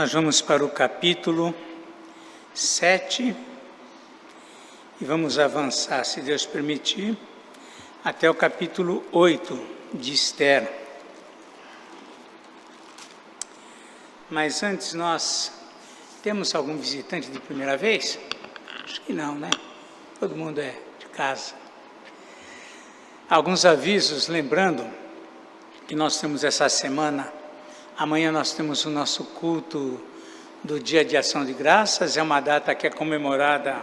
Nós vamos para o capítulo 7 e vamos avançar, se Deus permitir, até o capítulo 8 de Esther. Mas antes, nós temos algum visitante de primeira vez? Acho que não, né? Todo mundo é de casa. Alguns avisos, lembrando que nós temos essa semana, amanhã nós temos o nosso culto do Dia de Ação de Graças, é uma data que é comemorada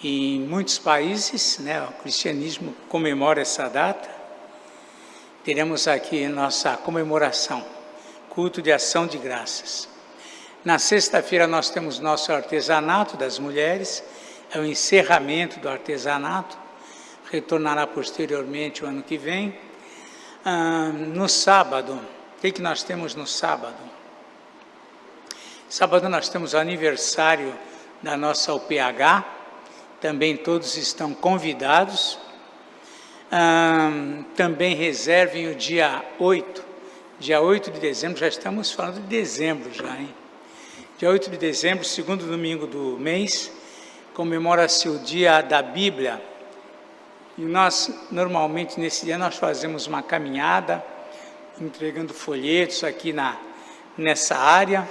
em muitos países, né? O cristianismo comemora essa data. Teremos aqui nossa comemoração, culto de ação de graças. Na sexta-feira nós temos nosso artesanato das mulheres, é o encerramento do artesanato, retornará posteriormente o ano que vem. No sábado, o que nós temos no sábado? Sábado nós temos o aniversário da nossa UPH, também todos estão convidados. Também reservem o dia 8 de dezembro, já estamos falando de dezembro já, hein? Dia 8 de dezembro, segundo domingo do mês, comemora-se o dia da Bíblia. E nós, normalmente, nesse dia, nós fazemos uma caminhada, entregando folhetos aqui nessa área.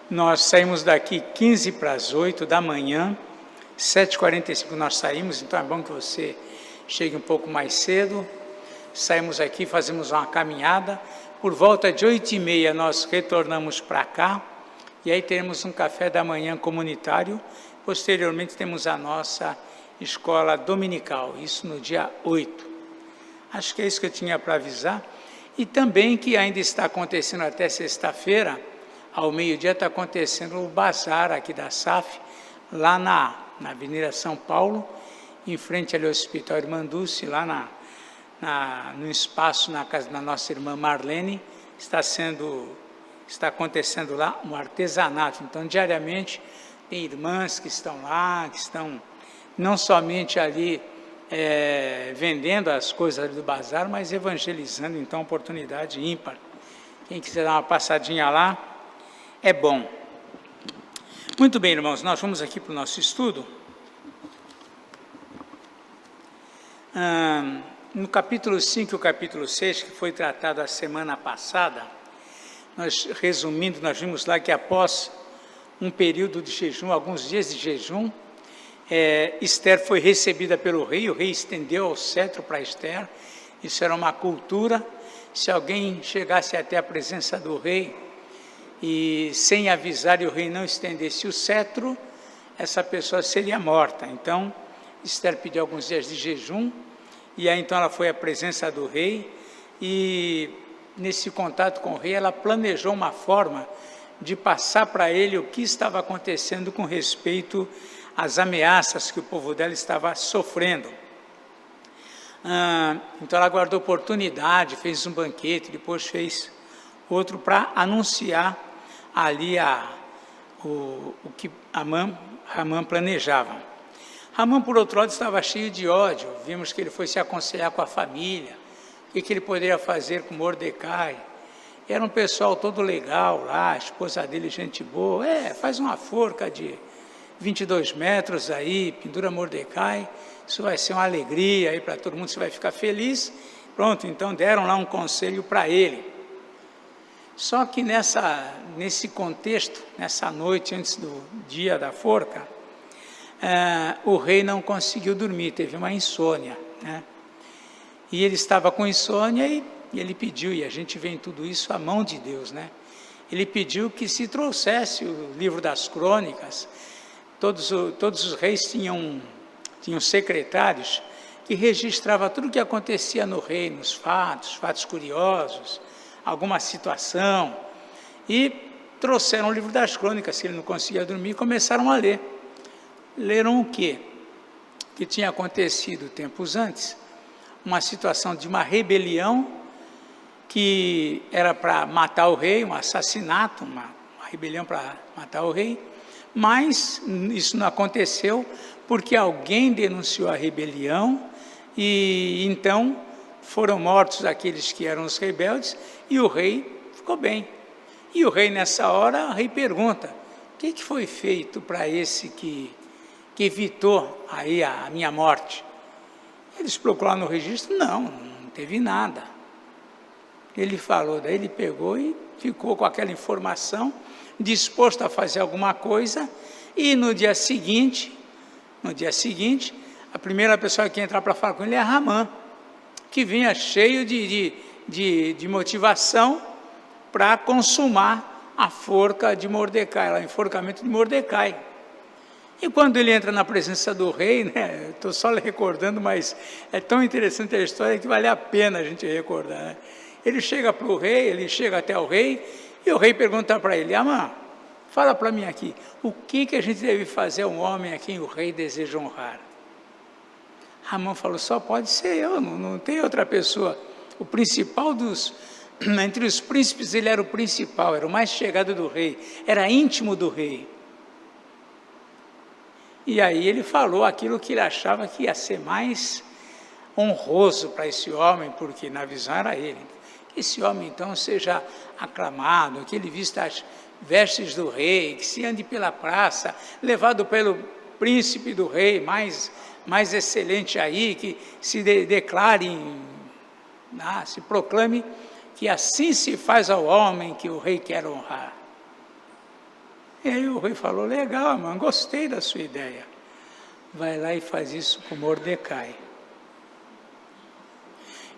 Nós saímos daqui 15 para as 8 da manhã, 7h45 nós saímos, então é bom que você chegue um pouco mais cedo. Saímos aqui, fazemos uma caminhada, por volta de 8h30 nós retornamos para cá, e aí teremos um café da manhã comunitário, posteriormente temos a nossa escola dominical, isso no dia 8. Acho que é isso que eu tinha para avisar. E também que ainda está acontecendo até sexta-feira, ao meio-dia está acontecendo o bazar aqui da SAF, lá na Avenida São Paulo, em frente ali ao Hospital Irmanduce, lá no espaço, na casa da nossa irmã Marlene, está acontecendo lá um artesanato. Então, diariamente, tem irmãs que estão lá, que estão não somente ali vendendo as coisas ali do bazar, mas evangelizando, então, oportunidade ímpar. Quem quiser dar uma passadinha lá, é bom. Muito bem, irmãos, nós vamos aqui para o nosso estudo. No capítulo 5 e o capítulo 6, que foi tratado a semana passada, resumindo, nós vimos lá que após um período de jejum, alguns dias de jejum, Esther foi recebida pelo rei, o rei estendeu o cetro para Esther, isso era uma cultura. Se alguém chegasse até a presença do rei e sem avisar e o rei não estendesse o cetro, essa pessoa seria morta. Então, Esther pediu alguns dias de jejum, e aí então ela foi à presença do rei, e nesse contato com o rei ela planejou uma forma de passar para ele o que estava acontecendo com respeito às ameaças que o povo dela estava sofrendo. Então ela guardou oportunidade, fez um banquete, depois fez outro para anunciar ali o que Ramã planejava. Ramã, por outro lado, estava cheio de ódio. Vimos que ele foi se aconselhar com a família, o que ele poderia fazer com Mordecai. Era um pessoal todo legal lá, a esposa dele, gente boa. Faz uma forca de 22 metros aí, pendura Mordecai, isso vai ser uma alegria aí para todo mundo, você vai ficar feliz. Pronto, então deram lá um conselho para ele. Só que nesse contexto, nessa noite antes do dia da forca, o rei não conseguiu dormir, teve uma insônia, né? E ele estava com insônia e ele pediu, e a gente vê em tudo isso a mão de Deus, né? Ele pediu que se trouxesse o livro das crônicas. Todos os reis tinham secretários que registravam tudo o que acontecia no reino, os fatos curiosos, alguma situação, e trouxeram o livro das crônicas, se ele não conseguia dormir, e começaram a ler. Leram o quê? Que tinha acontecido tempos antes, uma situação de uma rebelião que era para matar o rei, um assassinato, uma rebelião para matar o rei, mas isso não aconteceu porque alguém denunciou a rebelião e então foram mortos aqueles que eram os rebeldes e o rei ficou bem. E o rei, nessa hora, o rei pergunta: o que foi feito para esse que evitou aí a minha morte? Eles procuraram no registro, não teve nada. Ele falou, daí ele pegou e ficou com aquela informação, disposto a fazer alguma coisa, e no dia seguinte, a primeira pessoa que ia entrar para falar com ele é Ramã, que vinha cheio de motivação para consumar a forca de Mordecai, o enforcamento de Mordecai. E quando ele entra na presença do rei, né, estou só recordando, mas é tão interessante a história que vale a pena a gente recordar, né? Ele chega para o rei, ele chega até o rei, e o rei pergunta para ele: Amã, fala para mim aqui, o que a gente deve fazer a um homem a quem o rei deseja honrar? Ramã falou: só pode ser eu, não tem outra pessoa. O principal entre os príncipes, ele era o principal, era o mais chegado do rei, era íntimo do rei. E aí ele falou aquilo que ele achava que ia ser mais honroso para esse homem, porque na visão era ele. Que esse homem então seja aclamado, que ele vista as vestes do rei, que se ande pela praça, levado pelo príncipe do rei, mais excelente aí, que se declare, se proclame que assim se faz ao homem que o rei quer honrar. E aí o rei falou: legal, mano, gostei da sua ideia. Vai lá e faz isso com Mordecai.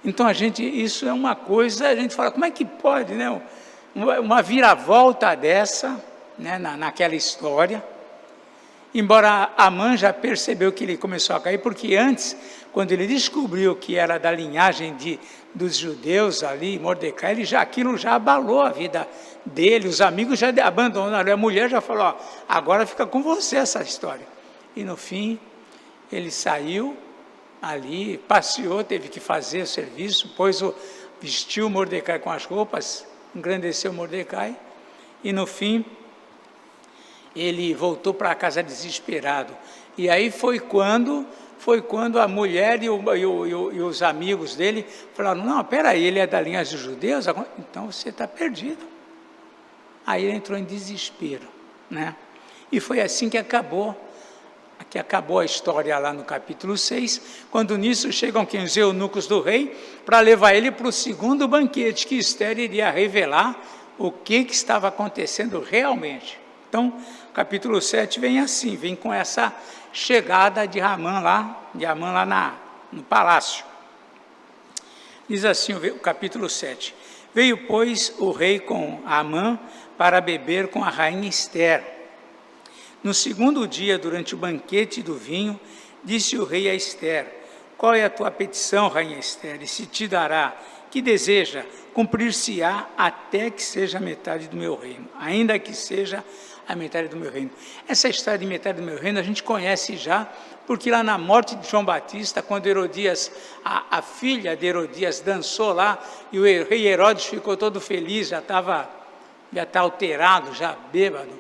Então isso é uma coisa, a gente fala, como é que pode, né? Uma viravolta dessa, né, naquela história. Embora Amã já percebeu que ele começou a cair, porque antes, quando ele descobriu que era da linhagem dos judeus ali, Mordecai, aquilo já abalou a vida dele, os amigos já abandonaram, a mulher já falou: agora fica com você essa história. E no fim, ele saiu ali, passeou, teve que fazer o serviço, vestiu Mordecai com as roupas, engrandeceu Mordecai, e no fim, ele voltou para casa desesperado. E aí foi quando a mulher e os amigos dele falaram: não, peraí, ele é da linhagem dos judeus, então você está perdido. Aí ele entrou em desespero, né? E foi assim que acabou a história lá no capítulo 6, quando nisso chegam os eunucos do rei para levar ele para o segundo banquete, que Esther iria revelar o que estava acontecendo realmente. Então, capítulo 7 vem assim, vem com essa chegada de Amã lá no palácio. Diz assim o capítulo 7: veio, pois, o rei com Amã para beber com a rainha Esther. No segundo dia, durante o banquete do vinho, disse o rei a Esther: qual é a tua petição, rainha Esther, e se te dará? Que deseja? Cumprir-se-á até que seja a metade do meu reino, ainda que seja a metade do meu reino. Essa história de metade do meu reino a gente conhece já, porque lá na morte de João Batista, quando Herodias, a filha de Herodias dançou lá, e o rei Herodes ficou todo feliz, já está alterado, já bêbado,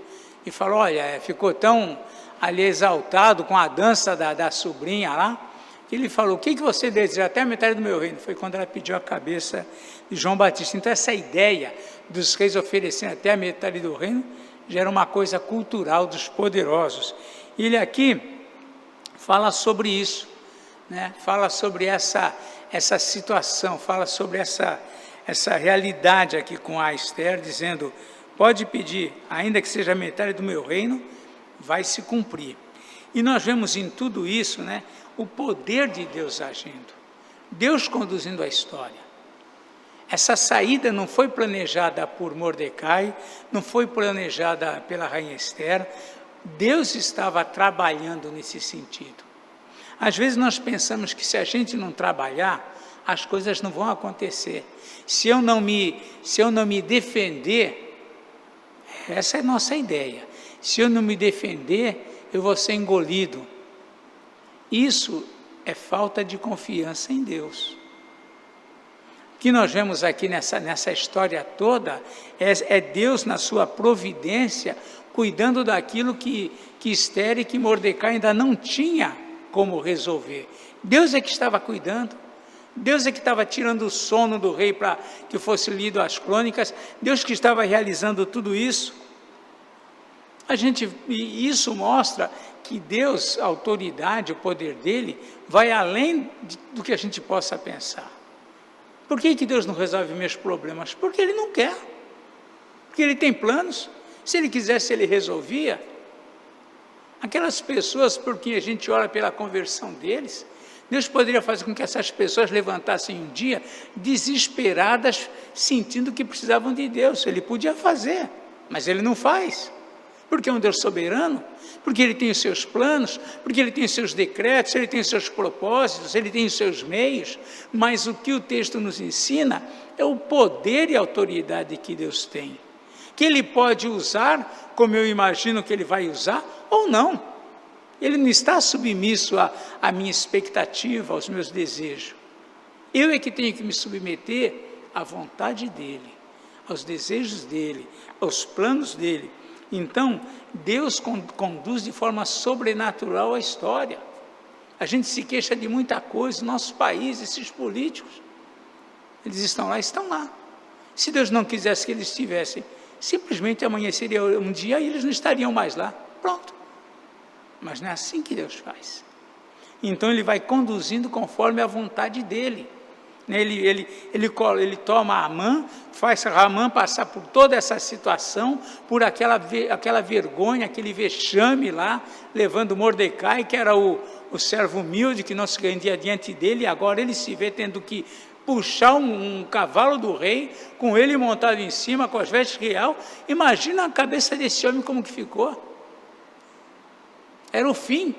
e falou: olha, ficou tão ali exaltado com a dança da sobrinha lá, que ele falou: o que você deseja? Até a metade do meu reino. Foi quando ela pediu a cabeça de João Batista. Então essa ideia dos reis oferecendo até a metade do reino já era uma coisa cultural dos poderosos. E ele aqui fala sobre isso, né? Fala sobre essa situação, fala sobre essa realidade aqui com a Esther, dizendo: pode pedir, ainda que seja metade do meu reino, vai se cumprir. E nós vemos em tudo isso, né, o poder de Deus agindo, Deus conduzindo a história. Essa saída não foi planejada por Mordecai, não foi planejada pela rainha Esther, Deus estava trabalhando nesse sentido. Às vezes nós pensamos que se a gente não trabalhar, as coisas não vão acontecer. Se eu não me defender, essa é a nossa ideia, se eu não me defender, eu vou ser engolido. Isso é falta de confiança em Deus. O que nós vemos aqui nessa história toda é Deus, na sua providência, cuidando daquilo que Esther e que Mordecai ainda não tinha como resolver. Deus é que estava cuidando, Deus é que estava tirando o sono do rei para que fosse lido as crônicas, Deus que estava realizando tudo isso. E isso mostra que Deus, a autoridade, o poder dele, vai além do que a gente possa pensar. Por que Deus não resolve meus problemas? Porque Ele não quer. Porque Ele tem planos. Se Ele quisesse, Ele resolvia. Aquelas pessoas por quem a gente ora pela conversão deles, Deus poderia fazer com que essas pessoas levantassem um dia desesperadas, sentindo que precisavam de Deus. Ele podia fazer, mas Ele não faz. Porque é um Deus soberano, porque Ele tem os seus planos, porque Ele tem os seus decretos, Ele tem os seus propósitos, Ele tem os seus meios, mas o que o texto nos ensina é o poder e a autoridade que Deus tem, que Ele pode usar, como eu imagino que Ele vai usar, ou não. Ele não está submisso à minha expectativa, aos meus desejos. Eu é que tenho que me submeter à vontade dEle, aos desejos dEle, aos planos dEle. Então, Deus conduz de forma sobrenatural a história. A gente se queixa de muita coisa, nosso país, esses políticos, eles estão lá. Se Deus não quisesse que eles estivessem, simplesmente amanheceria um dia e eles não estariam mais lá, pronto. Mas não é assim que Deus faz. Então Ele vai conduzindo conforme a vontade dEle. Ele toma Amã, faz Amã passar por toda essa situação, por aquela vergonha, aquele vexame lá, levando Mordecai, que era o servo humilde, que não se rendia diante dele, e agora ele se vê tendo que puxar um cavalo do rei, com ele montado em cima, com as vestes real. Imagina a cabeça desse homem como que ficou. Era o fim.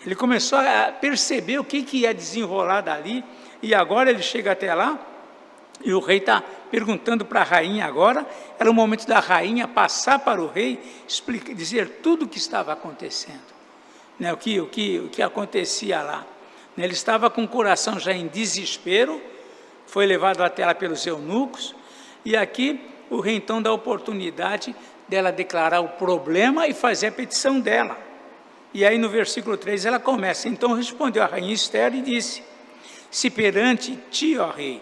Ele começou a perceber o que ia desenrolar dali, e agora ele chega até lá, e o rei está perguntando para a rainha agora. Era o momento da rainha passar para o rei, dizer tudo o que estava acontecendo, né, o que acontecia lá. Ele estava com o coração já em desespero, foi levado até lá pelos eunucos, e aqui o rei então dá a oportunidade dela declarar o problema e fazer a petição dela. E aí no versículo 3 ela começa: então respondeu a rainha Esther e disse: se perante ti, ó rei,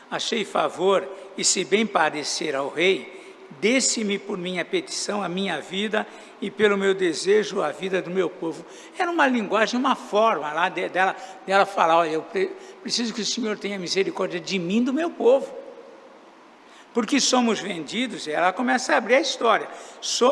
achei favor, e se bem parecer ao rei, desse-me por minha petição a minha vida, e pelo meu desejo a vida do meu povo. Era uma linguagem, uma forma lá dela falar: olha, eu preciso que o Senhor tenha misericórdia de mim e do meu povo. Porque somos vendidos, ela começa a abrir a história,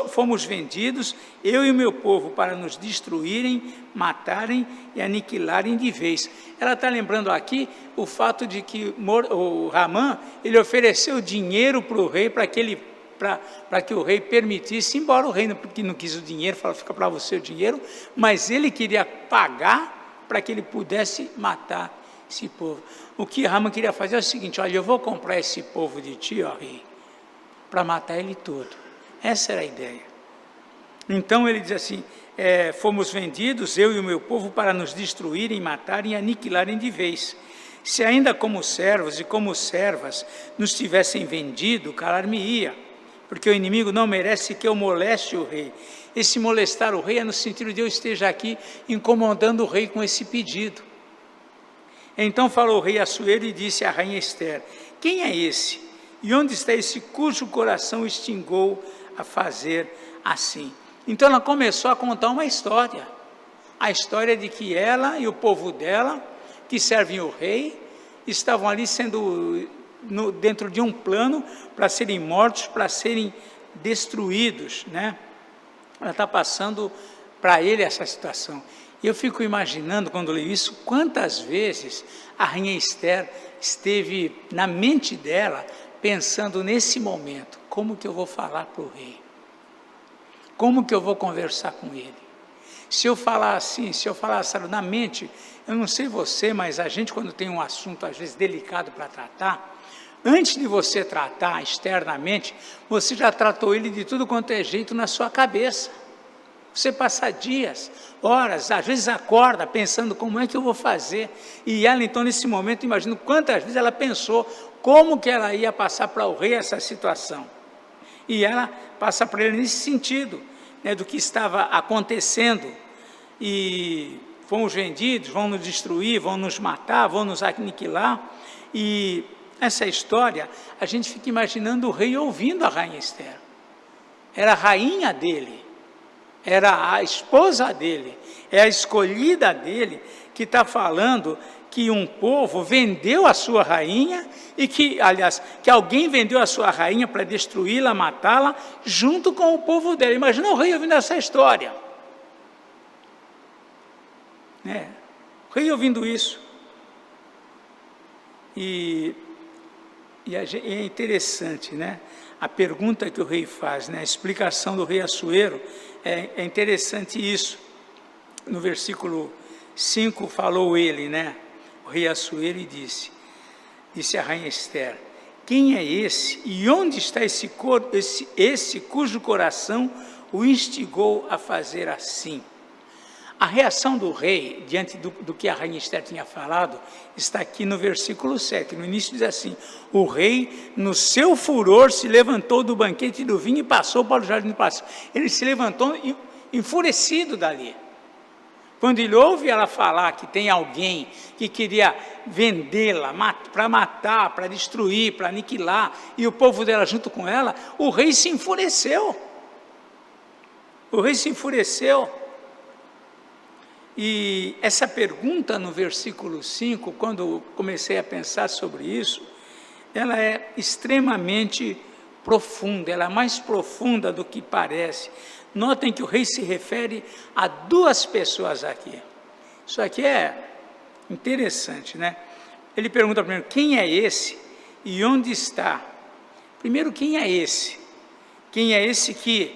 fomos vendidos, eu e o meu povo, para nos destruírem, matarem e aniquilarem de vez. Ela está lembrando aqui o fato de que o Amã, ele ofereceu dinheiro para o rei, para que o rei permitisse, embora o rei não quis o dinheiro, falou: fica para você o dinheiro, mas ele queria pagar para que ele pudesse matar esse povo. O que Amã queria fazer é o seguinte: olha, eu vou comprar esse povo de ti, ó rei, para matar ele todo. Essa era a ideia. Então ele diz assim: fomos vendidos, eu e o meu povo, para nos destruírem, matarem e aniquilarem de vez. Se ainda como servos e como servas nos tivessem vendido, calar-me-ia, porque o inimigo não merece que eu moleste o rei. Esse molestar o rei é no sentido de eu esteja aqui incomodando o rei com esse pedido. Então falou o rei Assuero e disse à rainha Esther: quem é esse? E onde está esse cujo coração extingou a fazer assim? Então ela começou a contar uma história. A história de que ela e o povo dela, que servem o rei, estavam ali sendo dentro de um plano para serem mortos, para serem destruídos, né? Ela está passando para ele essa situação. E eu fico imaginando, quando leio isso, quantas vezes a rainha Esther esteve na mente dela, pensando nesse momento: como que eu vou falar para o rei? Como que eu vou conversar com ele? Se eu falar assim, sabe, na mente, eu não sei você, mas a gente, quando tem um assunto às vezes delicado para tratar, antes de você tratar externamente, você já tratou ele de tudo quanto é jeito na sua cabeça. Você passa dias, horas, às vezes acorda pensando: como é que eu vou fazer? E ela então nesse momento, imagino quantas vezes ela pensou como que ela ia passar para o rei essa situação. E ela passa para ele nesse sentido, né, do que estava acontecendo. E fomos vendidos, vão nos destruir, vão nos matar, vão nos aniquilar. E essa história, a gente fica imaginando o rei ouvindo a rainha Esther. Era a rainha dele, era a esposa dele, é a escolhida dele que está falando que um povo vendeu a sua rainha e que, aliás, que alguém vendeu a sua rainha para destruí-la, matá-la, junto com o povo dela. Imagina o rei ouvindo essa história. O rei ouvindo isso. E é interessante, né? A pergunta que o rei faz, né? A explicação do rei Assuero, é interessante isso. No versículo 5 falou ele, né? O rei Assuero, e disse a rainha Esther: quem é esse e onde está esse cujo coração o instigou a fazer assim? A reação do rei, diante do que a rainha Esther tinha falado, está aqui no versículo 7. No início diz assim: o rei, no seu furor, se levantou do banquete do vinho e passou para o jardim do palácio. Ele se levantou enfurecido dali. Quando ele ouve ela falar que tem alguém que queria vendê-la para matar, para destruir, para aniquilar, e o povo dela junto com ela, o rei se enfureceu. O rei se enfureceu. E essa pergunta no versículo 5, quando comecei a pensar sobre isso, ela é extremamente profunda, ela é mais profunda do que parece. Notem que o rei se refere a duas pessoas aqui. Isso aqui é interessante, né? Ele pergunta primeiro, quem é esse e onde está? Primeiro, quem é esse? Quem é esse que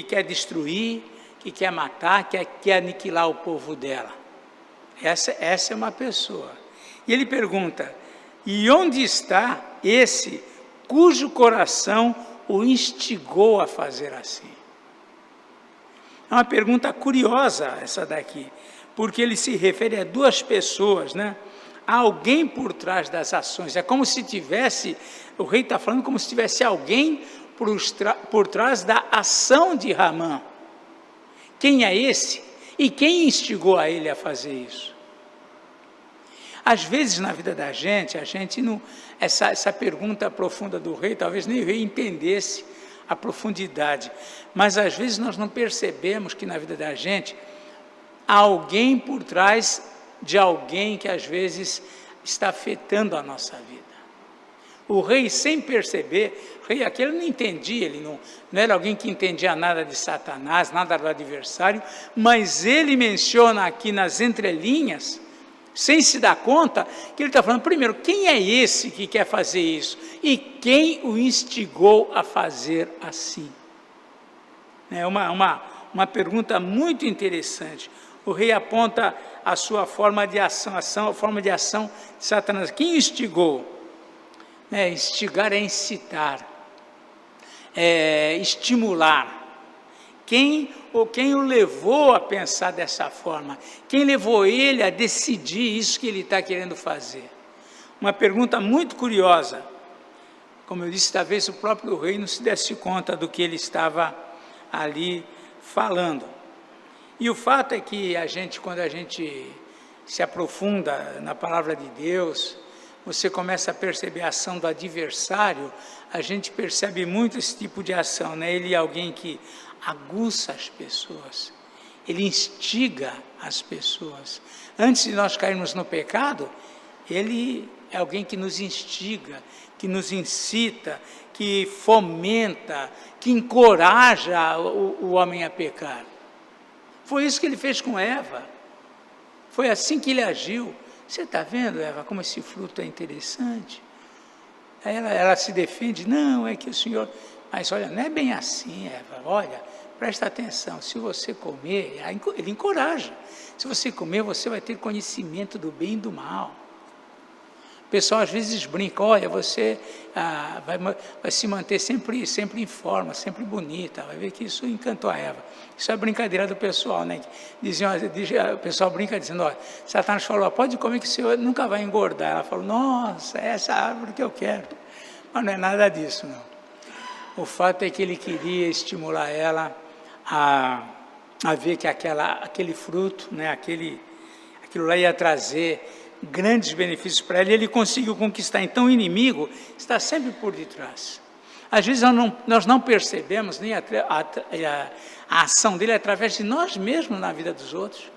quer destruir, que quer matar, que quer aniquilar o povo dela? Essa é uma pessoa. E ele pergunta, e onde está esse cujo coração o instigou a fazer assim? É uma pergunta curiosa essa daqui, porque ele se refere a duas pessoas, né? Há alguém por trás das ações. É como se tivesse, o rei está falando como se tivesse alguém por trás da ação de Ramã. Quem é esse? E quem instigou a ele a fazer isso? Às vezes na vida da gente, a gente não... Essa pergunta profunda do rei, talvez nem o rei entendesse a profundidade, mas às vezes nós não percebemos que na vida da gente há alguém por trás de alguém que às vezes está afetando a nossa vida. O rei, sem perceber, o rei aquele não entendia, ele não era alguém que entendia nada de Satanás, nada do adversário, mas ele menciona aqui nas entrelinhas, sem se dar conta, que ele está falando, primeiro, quem é esse que quer fazer isso? E quem o instigou a fazer assim? É uma pergunta muito interessante. O rei aponta a sua forma de ação, a forma de ação de Satanás. Quem instigou? Instigar é incitar, estimular. Quem o levou a pensar dessa forma? Quem levou ele a decidir isso que ele está querendo fazer? Uma pergunta muito curiosa. Como eu disse, talvez o próprio rei não se desse conta do que ele estava ali falando. E o fato é que quando a gente se aprofunda na palavra de Deus, você começa a perceber a ação do adversário, a gente percebe muito esse tipo de ação, né? Ele é alguém que aguça as pessoas, ele instiga as pessoas. Antes de nós cairmos no pecado, ele é alguém que nos instiga, que nos incita, que fomenta, que encoraja o homem a pecar. Foi isso que ele fez com Eva, foi assim que ele agiu. Você está vendo, Eva, como esse fruto é interessante? Aí ela se defende, não, é que o Senhor... Mas olha, não é bem assim, Eva, olha, presta atenção, se você comer, ele encoraja, se você comer, você vai ter conhecimento do bem e do mal. O pessoal às vezes brinca, olha, você vai se manter sempre em forma, sempre bonita, vai ver que isso encantou a Eva. Isso é brincadeira do pessoal, né? O pessoal brinca dizendo, olha, Satanás falou, pode comer que o senhor nunca vai engordar. Ela falou, nossa, é essa árvore que eu quero. Mas não é nada disso, não. O fato é que ele queria estimular ela a a ver que aquele fruto, né, aquilo lá ia trazer grandes benefícios para ele, e ele conseguiu conquistar. Então o inimigo está sempre por detrás. Às vezes nós não percebemos nem a ação dele através de nós mesmos na vida dos outros.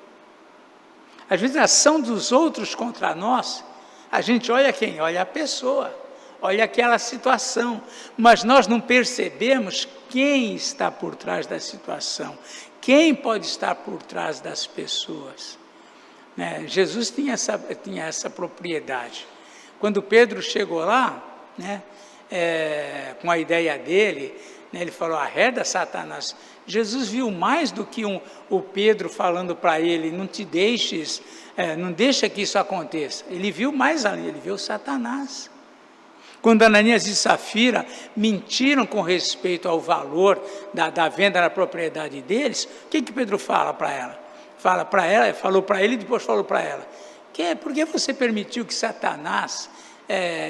Às vezes a ação dos outros contra nós, a gente olha quem? Olha a pessoa, olha aquela situação, mas nós não percebemos quem está por trás da situação, quem pode estar por trás das pessoas. Né? Jesus tinha essa propriedade. Quando Pedro chegou lá, né, com a ideia dele, né, ele falou: arreda Satanás. Jesus viu mais do que o Pedro falando para ele: não te deixes, não deixa que isso aconteça. Ele viu mais ali, ele viu Satanás. Quando Ananias e Safira mentiram com respeito ao valor da venda da propriedade deles, o que Pedro fala para ela? Falou para ele e depois falou para ela: por que você permitiu que Satanás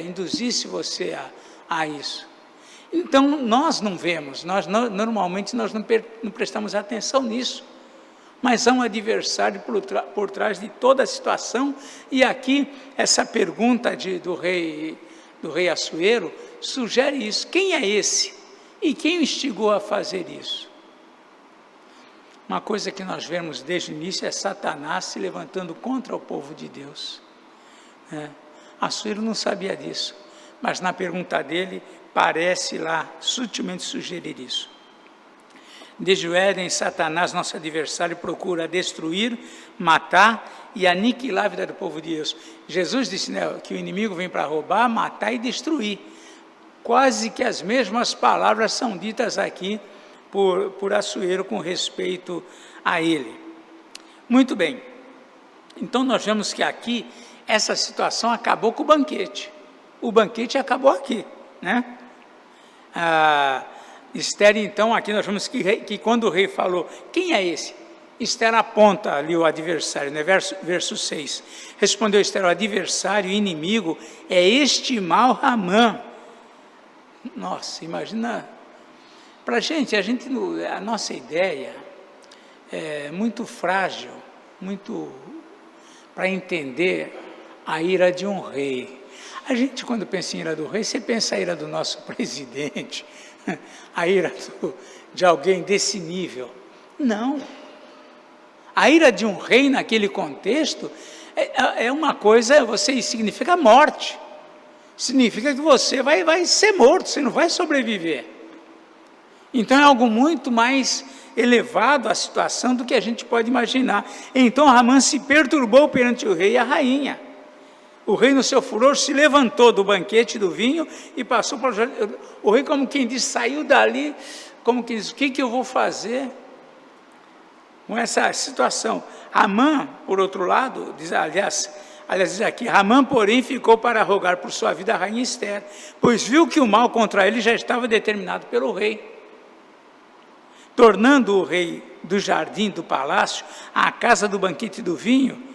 induzisse você a isso? Então, nós não vemos, normalmente nós não prestamos atenção nisso, mas há um adversário por trás de toda a situação, e aqui essa pergunta do rei Assuero sugere isso: quem é esse? E quem o instigou a fazer isso? Uma coisa que nós vemos desde o início é Satanás se levantando contra o povo de Deus. Assuero não sabia disso, mas na pergunta dele parece lá sutilmente sugerir isso. Desde o Éden, Satanás, nosso adversário, procura destruir, matar e aniquilar a vida do povo de Deus. Jesus disse, né, que o inimigo vem para roubar, matar e destruir. Quase que as mesmas palavras são ditas aqui por Assuero com respeito a ele. Muito bem. Então nós vemos que aqui essa situação acabou com o banquete. O banquete acabou aqui, né? Esther, então, aqui nós vemos que quando o rei falou: quem é esse? Esther aponta ali o adversário, né? Verso 6. Respondeu Esther: o adversário, o inimigo, é este mal Ramã. Nossa, imagina. Para a nossa ideia é muito frágil, muito para entender a ira de um rei. A gente, quando pensa em ira do rei, você pensa a ira do nosso presidente, a ira de alguém desse nível. Não. A ira de um rei naquele contexto é uma coisa, significa morte. Significa que você vai ser morto, você não vai sobreviver. Então é algo muito mais elevado a situação do que a gente pode imaginar. Então Ramã se perturbou perante o rei e a rainha. O rei, no seu furor, se levantou do banquete do vinho e passou para o rei, como quem diz, saiu dali, como quem diz: o que eu vou fazer com essa situação? Ramã, por outro lado, aliás diz aqui: Ramã, porém, ficou para rogar por sua vida a rainha Esther, pois viu que o mal contra ele já estava determinado pelo rei. Tornando o rei do jardim do palácio à casa do banquete do vinho,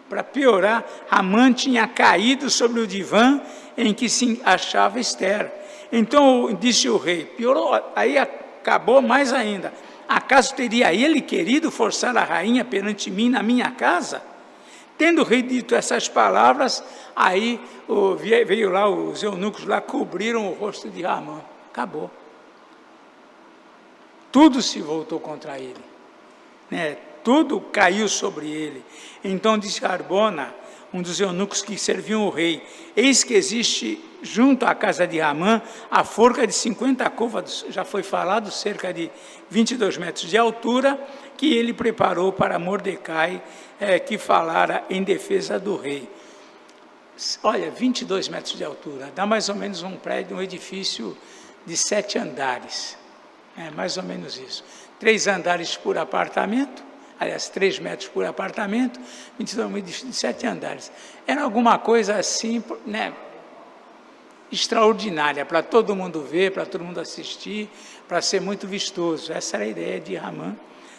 para piorar, Ramã tinha caído sobre o divã em que se achava Esther. Então disse o rei: piorou, aí acabou mais ainda: acaso teria ele querido forçar a rainha perante mim na minha casa? Tendo o rei dito essas palavras, aí veio lá os eunucos lá, cobriram o rosto de Ramã. Acabou. Tudo se voltou contra ele, né? Tudo caiu sobre ele. Então disse Harbona, um dos eunucos que serviam o rei: eis que existe junto à casa de Ramã a forca de 50 côvados, já foi falado, cerca de 22 metros de altura, que ele preparou para Mordecai, que falara em defesa do rei. Olha, 22 metros de altura, dá mais ou menos um prédio, um edifício de 7 andares. Mais ou menos isso. 3 andares por apartamento, aliás, 3 metros por apartamento, 22, um edifício de 7 andares. Era alguma coisa assim, né, extraordinária, para todo mundo ver, para todo mundo assistir, para ser muito vistoso. Essa era a ideia de Ramã,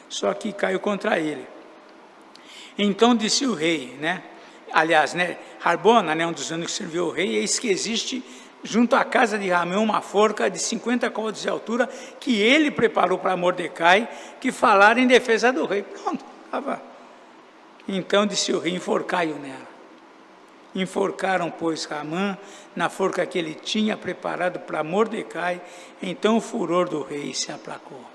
só que caiu contra ele. Então disse o rei, né, aliás, né, Harbona, né, um dos anos que serviu o rei: eis que existe junto à casa de Ramã, uma forca de 50 côvados de altura, que ele preparou para Mordecai, que falara em defesa do rei. Pronto, estava. Então disse o rei: enforcai-o nela. Enforcaram, pois, Ramã na forca que ele tinha preparado para Mordecai. Então o furor do rei se aplacou.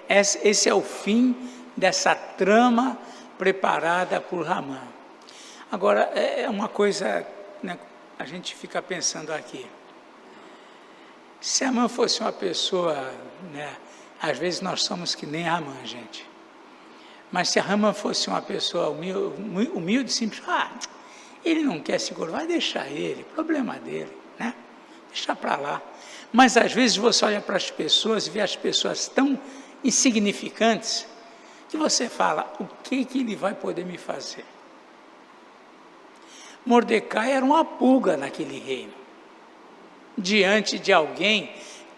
Esse é o fim dessa trama preparada por Ramã. Agora, é uma coisa, né, a gente fica pensando aqui. Se Ramã fosse uma pessoa, né, às vezes nós somos que nem Ramã, gente. Mas se a Ramã fosse uma pessoa humilde, simples, ele não quer se curvar, vai deixar ele, problema dele, né? Deixa para lá. Mas às vezes você olha para as pessoas e vê as pessoas tão insignificantes que você fala: o que ele vai poder me fazer? Mordecai era uma pulga naquele reino, diante de alguém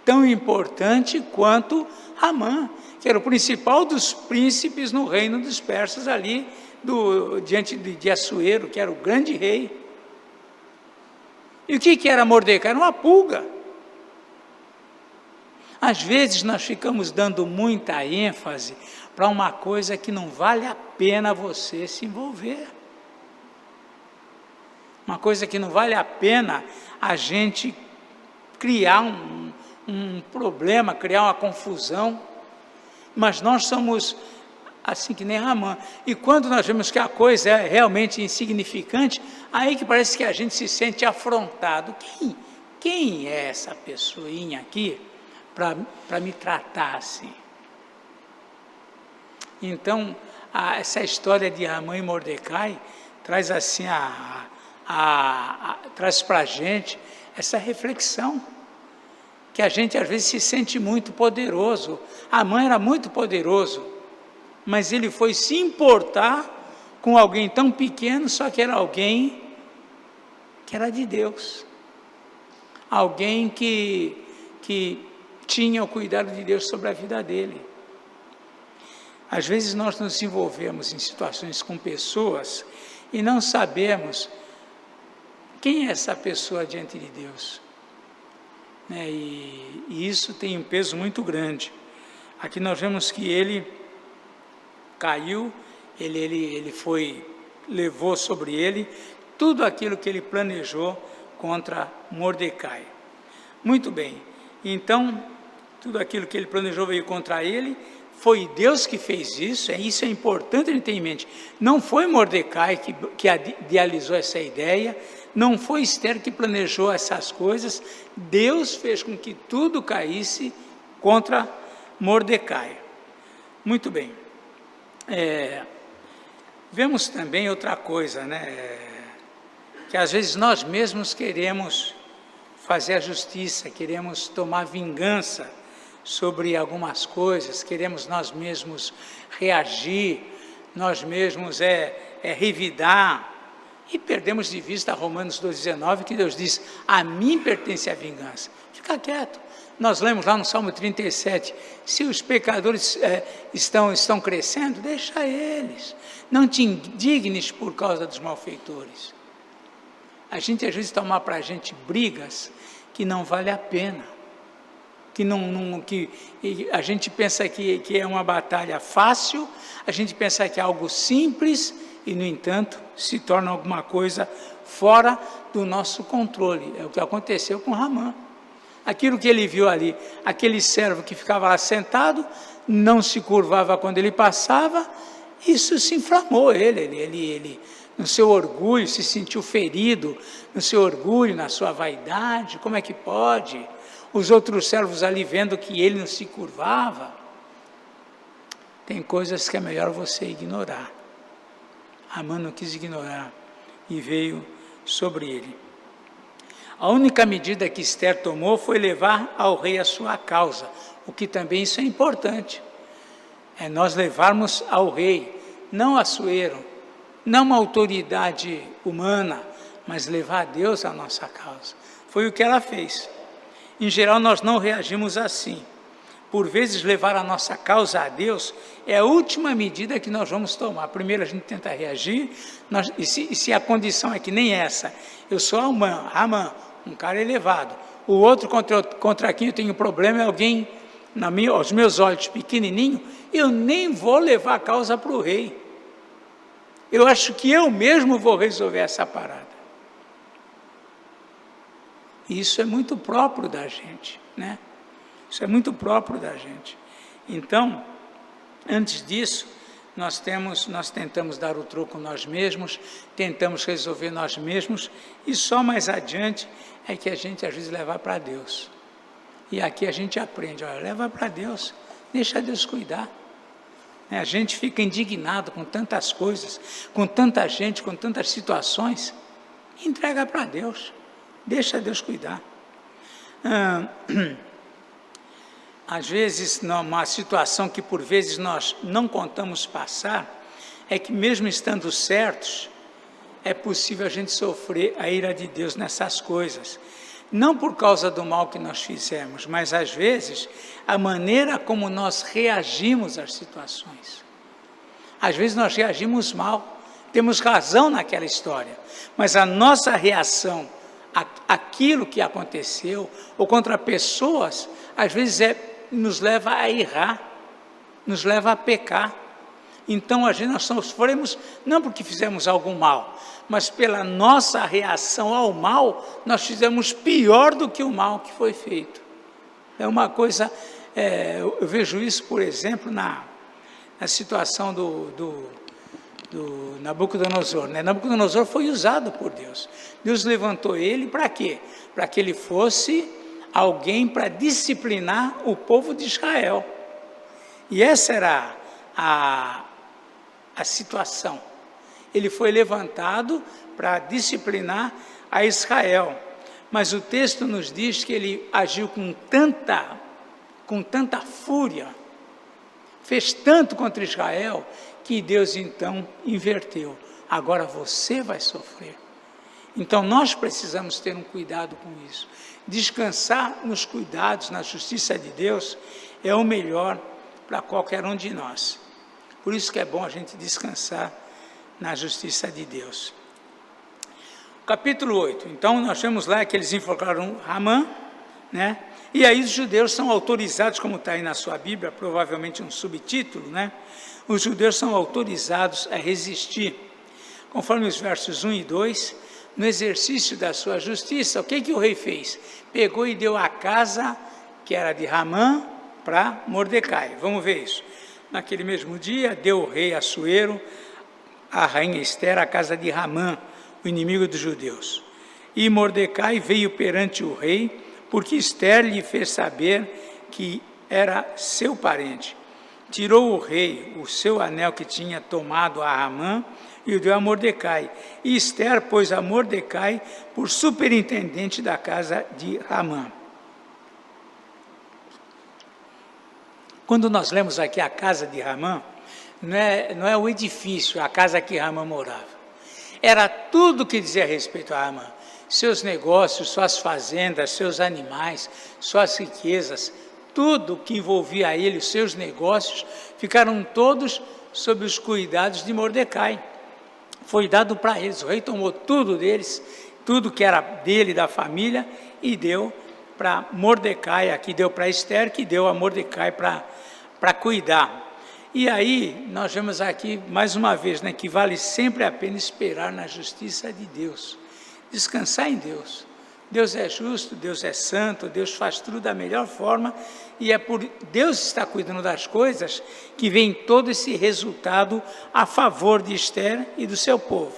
tão importante quanto Ramã, que era o principal dos príncipes no reino dos persas ali, diante de Assuero, que era o grande rei. E o que era Mordecai? Era uma pulga. Às vezes nós ficamos dando muita ênfase para uma coisa que não vale a pena você se envolver. Uma coisa que não vale a pena a gente criar um problema, criar uma confusão. Mas nós somos assim que nem Ramã. E quando nós vemos que a coisa é realmente insignificante, aí que parece que a gente se sente afrontado. Quem é essa pessoinha aqui para me tratar assim? Então, essa história de Ramã e Mordecai traz assim traz para a gente essa reflexão, que a gente às vezes se sente muito poderoso. Ramã era muito poderoso, mas ele foi se importar com alguém tão pequeno, só que era alguém que era de Deus, alguém que tinha o cuidado de Deus sobre a vida dele. Às vezes nós nos envolvemos em situações com pessoas e não sabemos quem é essa pessoa diante de Deus, né? E isso tem um peso muito grande. Aqui nós vemos que ele caiu, ele levou sobre ele tudo aquilo que ele planejou contra Mordecai. Muito bem, então tudo aquilo que ele planejou veio contra ele. Foi Deus que fez isso, isso é importante a gente ter em mente. Não foi Mordecai que idealizou essa ideia, não foi Esther que planejou essas coisas. Deus fez com que tudo caísse contra Mordecai. Muito bem. Vemos também outra coisa, né? Que às vezes nós mesmos queremos fazer a justiça, queremos tomar vingança sobre algumas coisas, queremos nós mesmos reagir, nós mesmos revidar, e perdemos de vista Romanos 12,19, que Deus diz: a mim pertence a vingança. Fica quieto. Nós lemos lá no Salmo 37, se os pecadores estão crescendo, deixa eles, não te indignes por causa dos malfeitores. A gente às vezes toma para a gente brigas que não vale a pena, que a gente pensa que é uma batalha fácil, a gente pensa que é algo simples e, no entanto, se torna alguma coisa fora do nosso controle. É o que aconteceu com Ramã. Aquilo que ele viu ali, aquele servo que ficava lá sentado, não se curvava quando ele passava, isso se inflamou ele no seu orgulho, se sentiu ferido, no seu orgulho, na sua vaidade. Como é que pode? Os outros servos ali vendo que ele não se curvava. Tem coisas que é melhor você ignorar. Ramã não quis ignorar e veio sobre ele. A única medida que Esther tomou foi levar ao rei a sua causa, o que também isso é importante. É nós levarmos ao rei, não a Assuero, não uma autoridade humana, mas levar a Deus a nossa causa. Foi o que ela fez. Em geral, nós não reagimos assim. Por vezes, levar a nossa causa a Deus é a última medida que nós vamos tomar. Primeiro, a gente tenta reagir, e se a condição é que nem essa, eu sou Ramã, um cara elevado. O outro contra quem eu tenho problema é alguém, aos meus olhos, pequenininho, eu nem vou levar a causa para o rei. Eu acho que eu mesmo vou resolver essa parada. Isso é muito próprio da gente, né? Isso é muito próprio da gente. Então, antes disso, nós tentamos dar o troco nós mesmos, tentamos resolver nós mesmos, e só mais adiante é que a gente às vezes leva para Deus. E aqui a gente aprende, olha, leva para Deus, deixa Deus cuidar. A gente fica indignado com tantas coisas, com tanta gente, com tantas situações, entrega para Deus, deixa Deus cuidar. Às vezes, uma situação que por vezes nós não contamos passar, é que mesmo estando certos, é possível a gente sofrer a ira de Deus nessas coisas. Não por causa do mal que nós fizemos, mas às vezes a maneira como nós reagimos às situações. Às vezes nós reagimos mal, temos razão naquela história, mas a nossa reação àquilo que aconteceu, ou contra pessoas, às vezes nos leva a errar, nos leva a pecar. Então nós sofremos não porque fizemos algo mal, mas pela nossa reação ao mal, nós fizemos pior do que o mal que foi feito. É uma coisa, eu vejo isso, por exemplo, na situação do Nabucodonosor. Nabucodonosor foi usado por Deus. Deus levantou ele para quê? Para que ele fosse alguém para disciplinar o povo de Israel. E essa era a situação. Ele foi levantado para disciplinar a Israel. Mas o texto nos diz que ele agiu com tanta fúria, fez tanto contra Israel, que Deus então inverteu. Agora você vai sofrer. Então nós precisamos ter um cuidado com isso. Descansar nos cuidados, na justiça de Deus, é o melhor para qualquer um de nós. Por isso que é bom a gente descansar na justiça de Deus. Capítulo 8. Então nós vemos lá que eles enforcaram Ramã, né? E aí os judeus são autorizados, como está aí na sua Bíblia, provavelmente um subtítulo, né? Os judeus são autorizados a resistir, conforme os versos 1 e 2, no exercício da sua justiça. O que o rei fez? Pegou e deu a casa, que era de Ramã, para Mordecai. Vamos ver isso. Naquele mesmo dia, deu o rei Assuero, a rainha Esther, a casa de Ramã, o inimigo dos judeus. E Mordecai veio perante o rei, porque Esther lhe fez saber que era seu parente. Tirou o rei o seu anel que tinha tomado a Ramã e o deu a Mordecai. E Esther pôs a Mordecai por superintendente da casa de Ramã. Quando nós lemos aqui a casa de Ramã, não é o edifício, a casa que Ramã morava. Era tudo que dizia respeito a Ramã. Seus negócios, suas fazendas, seus animais, suas riquezas, tudo que envolvia ele, os seus negócios, ficaram todos sob os cuidados de Mordecai. Foi dado para eles, o rei tomou tudo deles, tudo que era dele, da família, e deu para Mordecai, aqui deu para Esther, que deu a Mordecai para cuidar. E aí, nós vemos aqui, mais uma vez, né, que vale sempre a pena esperar na justiça de Deus, descansar em Deus. Deus é justo, Deus é santo, Deus faz tudo da melhor forma, e é por Deus estar cuidando das coisas que vem todo esse resultado a favor de Esther e do seu povo.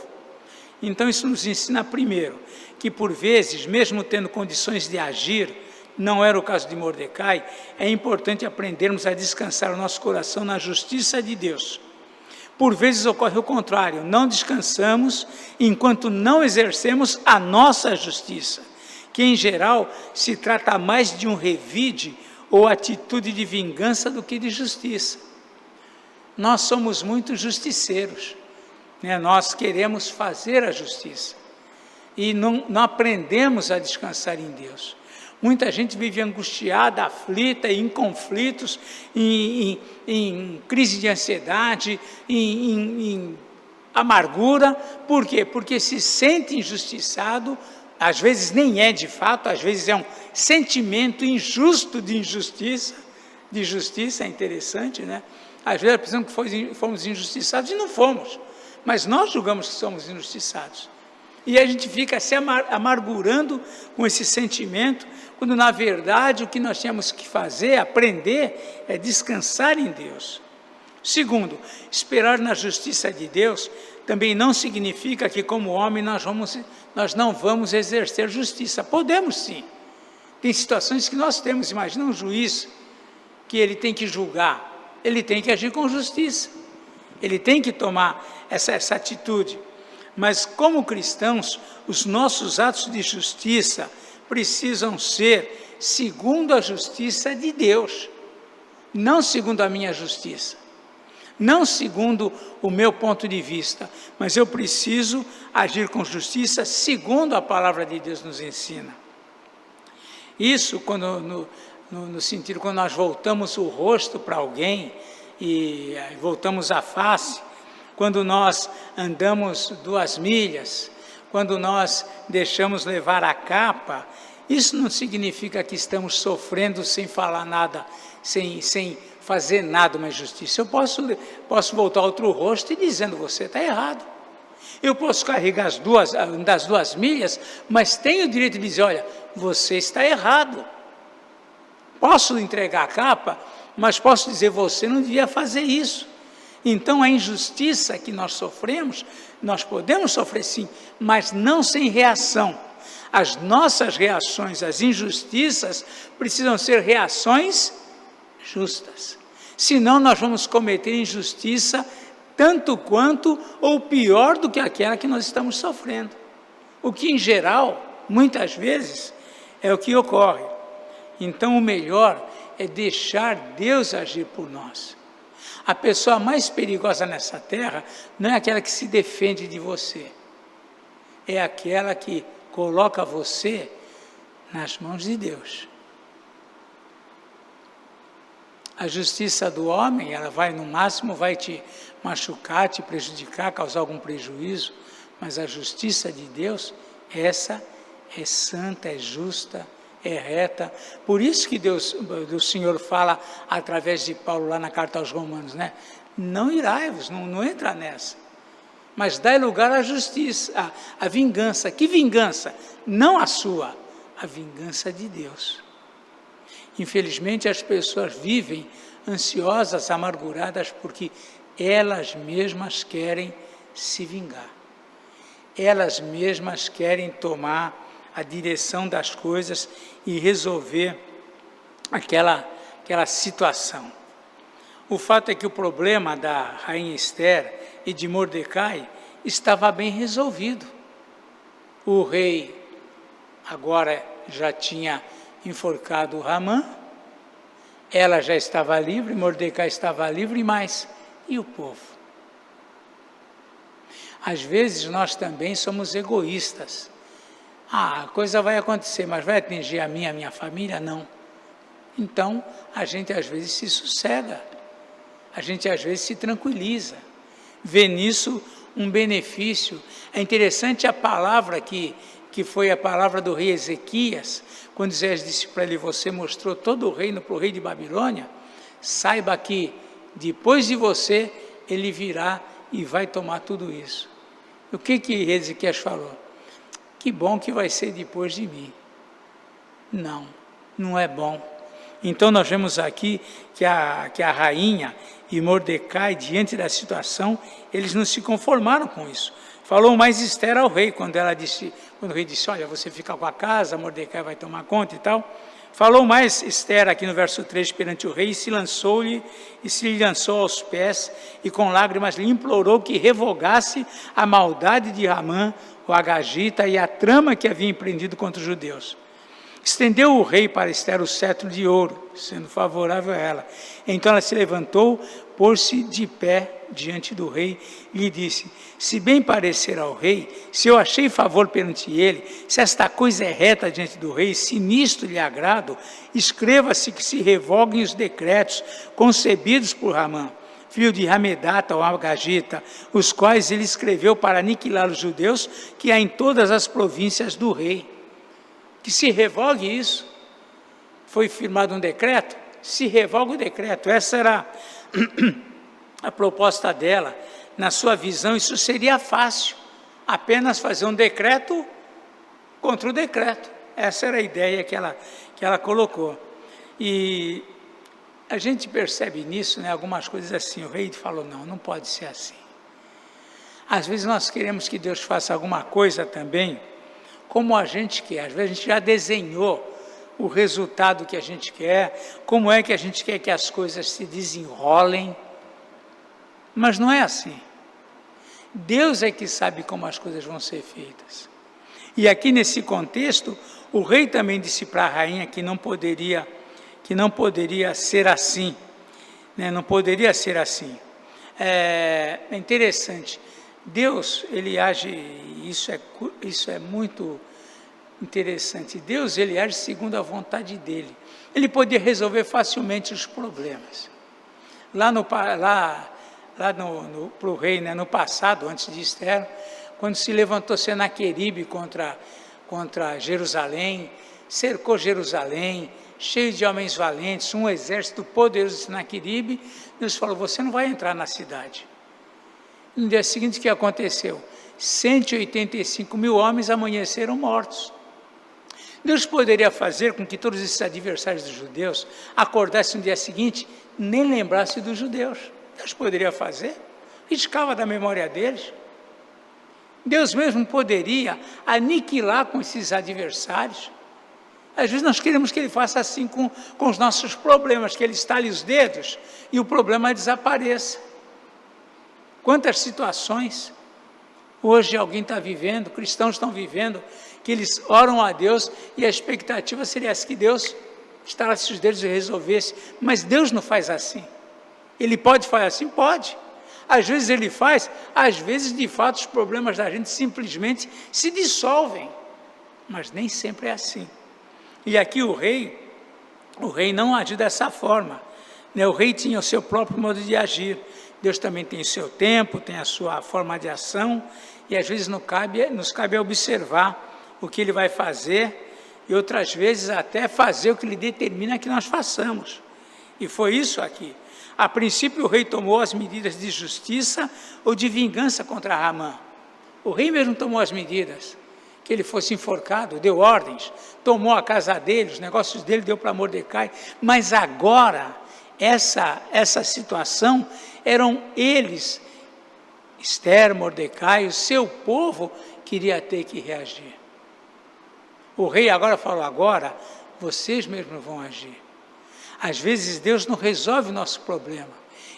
Então isso nos ensina primeiro, que por vezes, mesmo tendo condições de agir, não era o caso de Mordecai, é importante aprendermos a descansar o nosso coração na justiça de Deus. Por vezes ocorre o contrário, não descansamos enquanto não exercemos a nossa justiça, que em geral se trata mais de um revide ou atitude de vingança do que de justiça. Nós somos muito justiceiros, né? Nós queremos fazer a justiça e não aprendemos a descansar em Deus. Muita gente vive angustiada, aflita, em conflitos, em crise de ansiedade, em amargura. Por quê? Porque se sente injustiçado às vezes nem é de fato, às vezes é um sentimento injusto de injustiça, de justiça, é interessante, né? Às vezes pensamos que fomos injustiçados e não fomos, mas nós julgamos que somos injustiçados. E a gente fica se amargurando com esse sentimento, quando na verdade o que nós temos que fazer, aprender, é descansar em Deus. Segundo, esperar na justiça de Deus também não significa que como homem nós não vamos exercer justiça. Podemos sim. Tem situações que nós temos, imagina um juiz que ele tem que julgar, ele tem que agir com justiça, ele tem que tomar essa atitude. Mas como cristãos, os nossos atos de justiça precisam ser segundo a justiça de Deus, não segundo a minha justiça, não segundo o meu ponto de vista, mas eu preciso agir com justiça segundo a palavra de Deus nos ensina. Isso quando no sentido quando nós voltamos o rosto para alguém e voltamos a face, quando nós andamos 2 milhas, quando nós deixamos levar a capa, isso não significa que estamos sofrendo sem falar nada, sem fazer nada uma injustiça. Eu posso voltar outro rosto e dizendo, você está errado. Eu posso carregar das 2 milhas, mas tenho o direito de dizer, olha, você está errado. Posso entregar a capa, mas posso dizer, você não devia fazer isso. Então, a injustiça que nós sofremos, nós podemos sofrer sim, mas não sem reação. As nossas reações às injustiças precisam ser reações justas. Senão, nós vamos cometer injustiça tanto quanto ou pior do que aquela que nós estamos sofrendo. O que, em geral, muitas vezes, é o que ocorre. Então, o melhor é deixar Deus agir por nós. A pessoa mais perigosa nessa terra não é aquela que se defende de você, é aquela que coloca você nas mãos de Deus. A justiça do homem, ela vai no máximo, vai te machucar, te prejudicar, causar algum prejuízo, mas a justiça de Deus, essa é santa, é justa, é reta. Por isso que o Senhor fala através de Paulo lá na carta aos Romanos, né? Não irai-vos, não entra nessa, mas dai lugar à justiça, à vingança. Que vingança? Não a sua, a vingança de Deus. Infelizmente as pessoas vivem ansiosas, amarguradas, porque elas mesmas querem se vingar. Elas mesmas querem tomar a direção das coisas e resolver aquela situação. O fato é que o problema da rainha Esther e de Mordecai estava bem resolvido. O rei agora já tinha enforcado Hamã, ela já estava livre, Mordecai estava livre, e o povo? Às vezes nós também somos egoístas. A coisa vai acontecer, mas vai atingir a minha família? Não. Então, a gente às vezes se sossega, a gente às vezes se tranquiliza, vê nisso um benefício. É interessante a palavra que foi a palavra do rei Ezequias, quando Isaías disse para ele, você mostrou todo o reino para o rei de Babilônia, saiba que depois de você, ele virá e vai tomar tudo isso. O que Ezequias falou? Que bom que vai ser depois de mim. Não é bom. Então nós vemos aqui que a rainha e Mordecai, diante da situação, eles não se conformaram com isso. Falou mais Esther ao rei, quando o rei disse, olha, você fica com a casa, Mordecai vai tomar conta e tal. Falou mais Esther aqui no verso 3 perante o rei, e se lhe lançou aos pés, e com lágrimas lhe implorou que revogasse a maldade de Hamã, o agagita, e a trama que havia empreendido contra os judeus. Estendeu o rei para Esther o cetro de ouro, sendo favorável a ela. Então ela se levantou, pôs-se de pé diante do rei e lhe disse, se bem parecer ao rei, se eu achei favor perante ele, se esta coisa é reta diante do rei, se nisto lhe agrado, escreva-se que se revoguem os decretos concebidos por Hamã. filho de Hamedata, ou Agagita, os quais ele escreveu para aniquilar os judeus que há em todas as províncias do rei. Que se revogue isso. Foi firmado um decreto, se revoga o decreto. Essa era a proposta dela. Na sua visão, isso seria fácil, apenas fazer um decreto contra o decreto. Essa era a ideia que ela colocou. E a gente percebe nisso, né, algumas coisas assim. O rei falou, não pode ser assim. Às vezes nós queremos que Deus faça alguma coisa também, como a gente quer. Às vezes a gente já desenhou o resultado que a gente quer, como é que a gente quer que as coisas se desenrolem, mas não é assim. Deus é que sabe como as coisas vão ser feitas. E aqui nesse contexto, o rei também disse para a rainha que não poderia ser assim, né? Não poderia ser assim. É interessante, Deus, ele age, isso é muito interessante. Deus, ele age segundo a vontade dele. Ele podia resolver facilmente os problemas. Para o rei, né, no passado, antes de Esther, quando se levantou Senaqueribe contra Jerusalém, cercou Jerusalém, cheio de homens valentes, um exército poderoso de Senaqueribe, Deus falou, você não vai entrar na cidade. No dia seguinte, o que aconteceu? 185 mil homens amanheceram mortos. Deus poderia fazer com que todos esses adversários dos judeus acordassem no dia seguinte, nem lembrassem dos judeus. Deus poderia fazer, riscava da memória deles. Deus mesmo poderia aniquilar com esses adversários. Às vezes nós queremos que Ele faça assim com os nossos problemas, que Ele estale os dedos e o problema desapareça. Quantas situações hoje alguém está vivendo, cristãos estão vivendo, que eles oram a Deus e a expectativa seria essa, que Deus estalasse os dedos e resolvesse, mas Deus não faz assim. Ele pode fazer assim? Pode. Às vezes Ele faz, às vezes de fato os problemas da gente simplesmente se dissolvem, mas nem sempre é assim. E aqui o rei não agiu dessa forma, né? O rei tinha o seu próprio modo de agir, Deus também tem o seu tempo, tem a sua forma de ação, e às vezes nos cabe observar o que Ele vai fazer, e outras vezes até fazer o que Ele determina que nós façamos. E foi isso aqui. A princípio o rei tomou as medidas de justiça ou de vingança contra Ramã. O rei mesmo tomou as medidas, que ele fosse enforcado, deu ordens, tomou a casa dele, os negócios dele deu para Mordecai, mas agora, essa situação, eram eles, Esther, Mordecai, o seu povo, queria ter que reagir. O rei agora falou, vocês mesmos vão agir. Às vezes Deus não resolve o nosso problema,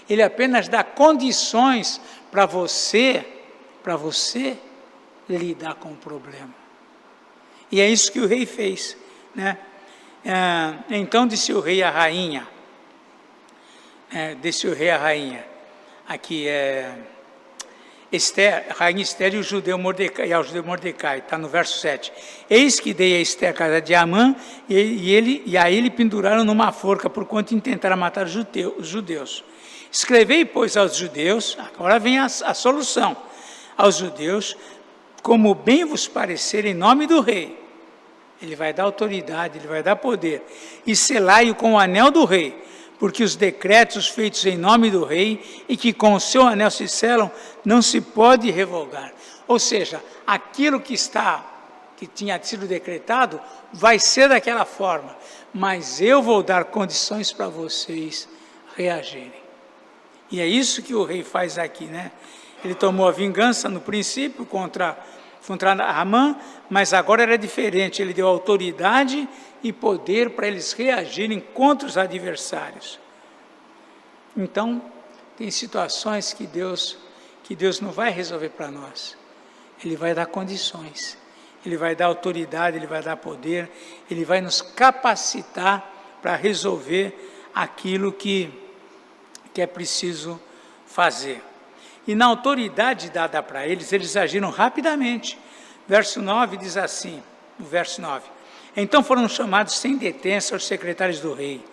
Ele apenas dá condições para você lidar com o problema. E é isso que o rei fez, né? Então disse o rei à rainha, aqui Esther, rainha Esther e o judeu Mordecai, está no verso 7. Eis que dei a Esther a casa de Amã, e a ele penduraram numa forca, porquanto intentaram matar os judeus. Escrevei, pois, aos judeus, agora vem a solução, aos judeus, como bem vos parecer, em nome do rei. Ele vai dar autoridade, ele vai dar poder. E selai-o com o anel do rei, porque os decretos feitos em nome do rei, e que com o seu anel se selam, não se pode revogar. Ou seja, aquilo que tinha sido decretado, vai ser daquela forma, mas eu vou dar condições para vocês reagirem. E é isso que o rei faz aqui, né? Ele tomou a vingança no princípio contra Ramã, mas agora era diferente, ele deu autoridade e poder para eles reagirem contra os adversários. Então, tem situações que Deus não vai resolver para nós, Ele vai dar condições, Ele vai dar autoridade, Ele vai dar poder, Ele vai nos capacitar para resolver aquilo que é preciso fazer. E na autoridade dada para eles agiram rapidamente. Verso 9 diz assim, no verso 9, então foram chamados sem detença os secretários do rei,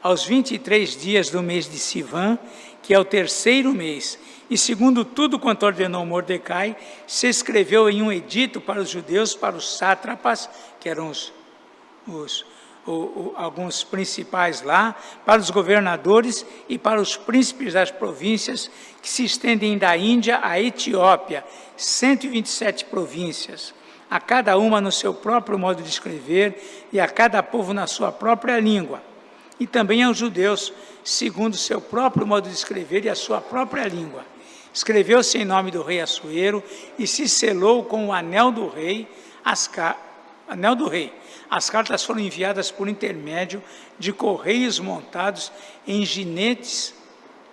aos 23 dias do mês de Sivan, que é o terceiro mês. E segundo tudo quanto ordenou Mordecai, se escreveu em um edito para os judeus, para os sátrapas, que eram alguns principais lá, para os governadores e para os príncipes das províncias que se estendem da Índia à Etiópia, 127 províncias, a cada uma no seu próprio modo de escrever e a cada povo na sua própria língua. E também aos judeus, segundo o seu próprio modo de escrever e a sua própria língua. Escreveu-se em nome do rei Assuero e se selou com o anel do rei. As cartas foram enviadas por intermédio de correios montados em ginetes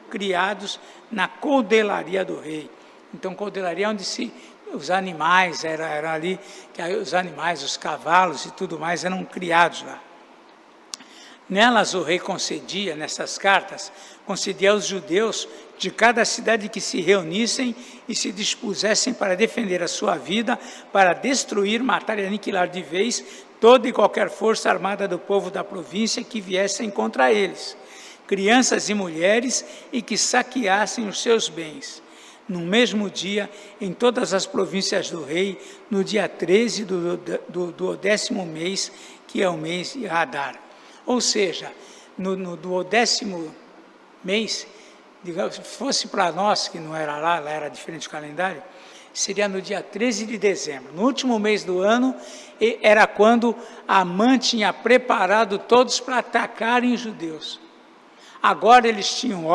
criados na coldelaria do rei. Então, coldelaria é onde os animais, era ali, que os animais, os cavalos e tudo mais eram criados lá. Nelas o rei concedia, nessas cartas, concedia aos judeus de cada cidade que se reunissem e se dispusessem para defender a sua vida, para destruir, matar e aniquilar de vez toda e qualquer força armada do povo da província que viessem contra eles, crianças e mulheres, e que saqueassem os seus bens. No mesmo dia, em todas as províncias do rei, no dia 13 do 10º mês, que é o mês de Adar. Ou seja, no 10º mês, digamos, se fosse para nós, que não era lá era diferente do calendário, seria no dia 13 de dezembro. No último mês do ano, era quando Amã tinha preparado todos para atacarem os judeus. Agora eles tinham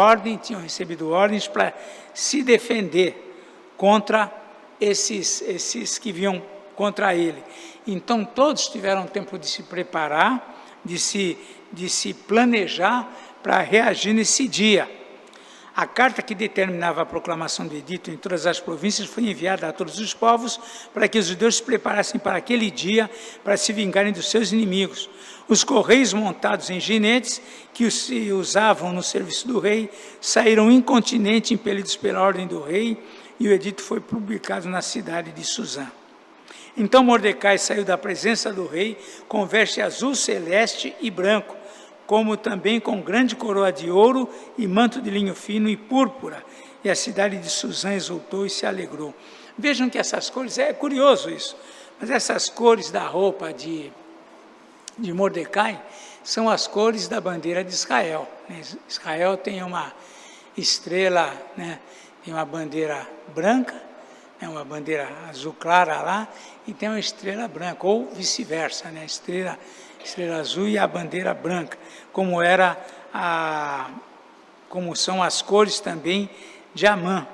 recebido ordens para se defender contra esses que vinham contra ele. Então todos tiveram tempo de se preparar, de se planejar para reagir nesse dia. A carta que determinava a proclamação do edito em todas as províncias foi enviada a todos os povos para que os judeus se preparassem para aquele dia, para se vingarem dos seus inimigos. Os correios montados em ginetes, que se usavam no serviço do rei, saíram incontinenti, impelidos pela ordem do rei, e o edito foi publicado na cidade de Suzã. Então Mordecai saiu da presença do rei com veste azul, celeste e branco, como também com grande coroa de ouro e manto de linho fino e púrpura. E a cidade de Suzã exultou e se alegrou. Vejam que essas cores, é curioso isso, mas essas cores da roupa de Mordecai são as cores da bandeira de Israel. Israel tem uma estrela, tem uma bandeira branca, uma bandeira azul clara lá, e tem uma estrela branca, ou vice-versa, estrela azul e a bandeira branca, como são as cores também de Amã,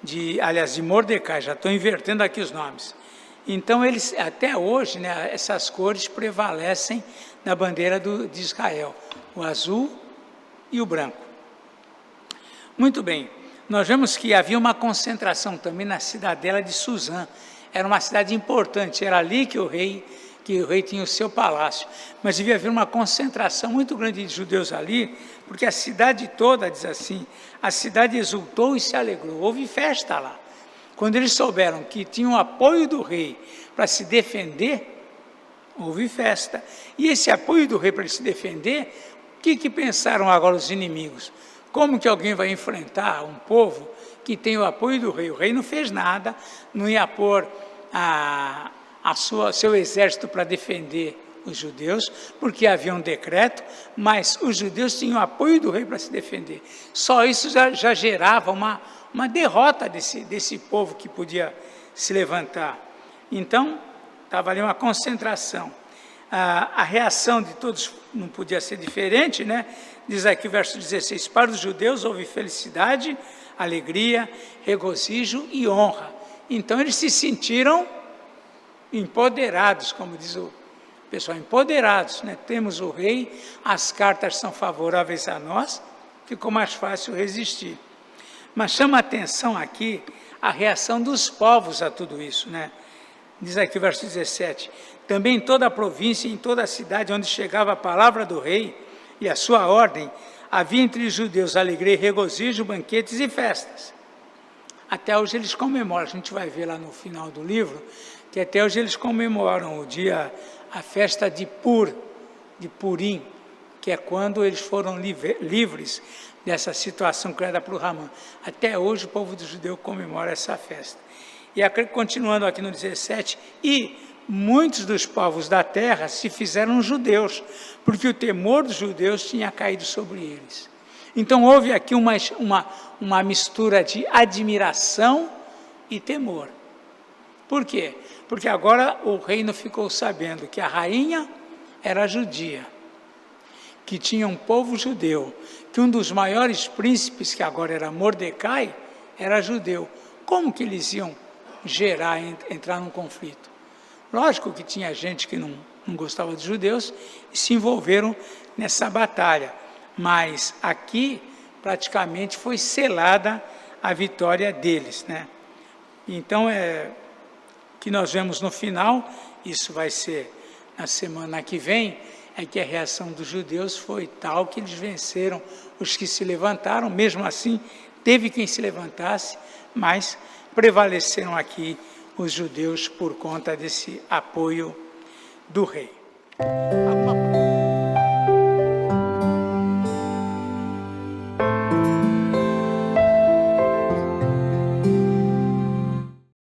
de Mordecai. Já estou invertendo aqui os nomes. Então, eles, até hoje, essas cores prevalecem na bandeira de Israel, o azul e o branco. Muito bem, nós vemos que havia uma concentração também na cidadela de Suzã. Era uma cidade importante, era ali que o rei tinha o seu palácio. Mas devia haver uma concentração muito grande de judeus ali, porque a cidade toda, diz assim, a cidade exultou e se alegrou, houve festa lá. Quando eles souberam que tinham o apoio do rei para se defender, houve festa. E esse apoio do rei para se defender, o que pensaram agora os inimigos? Como que alguém vai enfrentar um povo que tem o apoio do rei? O rei não fez nada, não ia pôr seu exército para defender os judeus, porque havia um decreto, mas os judeus tinham o apoio do rei para se defender. Só isso já gerava uma derrota desse povo que podia se levantar. Então, estava ali uma concentração. A reação de todos não podia ser diferente, Diz aqui o verso 16, para os judeus houve felicidade, alegria, regozijo e honra. Então, eles se sentiram empoderados, como diz o pessoal, empoderados. Temos o rei, as cartas são favoráveis a nós, ficou mais fácil resistir. Mas chama a atenção aqui a reação dos povos a tudo isso, Diz aqui o verso 17, também em toda a província e em toda a cidade onde chegava a palavra do rei e a sua ordem, havia entre os judeus alegria, regozijo, banquetes e festas. Até hoje eles comemoram, a gente vai ver lá no final do livro, que até hoje eles comemoram a festa de Purim, que é quando eles foram livres dessa situação criada por Ramã. Até hoje o povo judeu comemora essa festa. E continuando aqui no 17, e muitos dos povos da terra se fizeram judeus, porque o temor dos judeus tinha caído sobre eles. Então houve aqui uma mistura de admiração e temor. Por quê? Porque agora o reino ficou sabendo que a rainha era judia, que tinha um povo judeu, que um dos maiores príncipes, que agora era Mordecai, era judeu. Como que eles iam entrar num conflito? Lógico que tinha gente que não gostava dos judeus e se envolveram nessa batalha, mas aqui praticamente foi selada a vitória deles, né? Então, que nós vemos no final, isso vai ser na semana que vem, é que a reação dos judeus foi tal que eles venceram os que se levantaram. Mesmo assim, teve quem se levantasse, mas prevaleceram aqui os judeus por conta desse apoio do rei.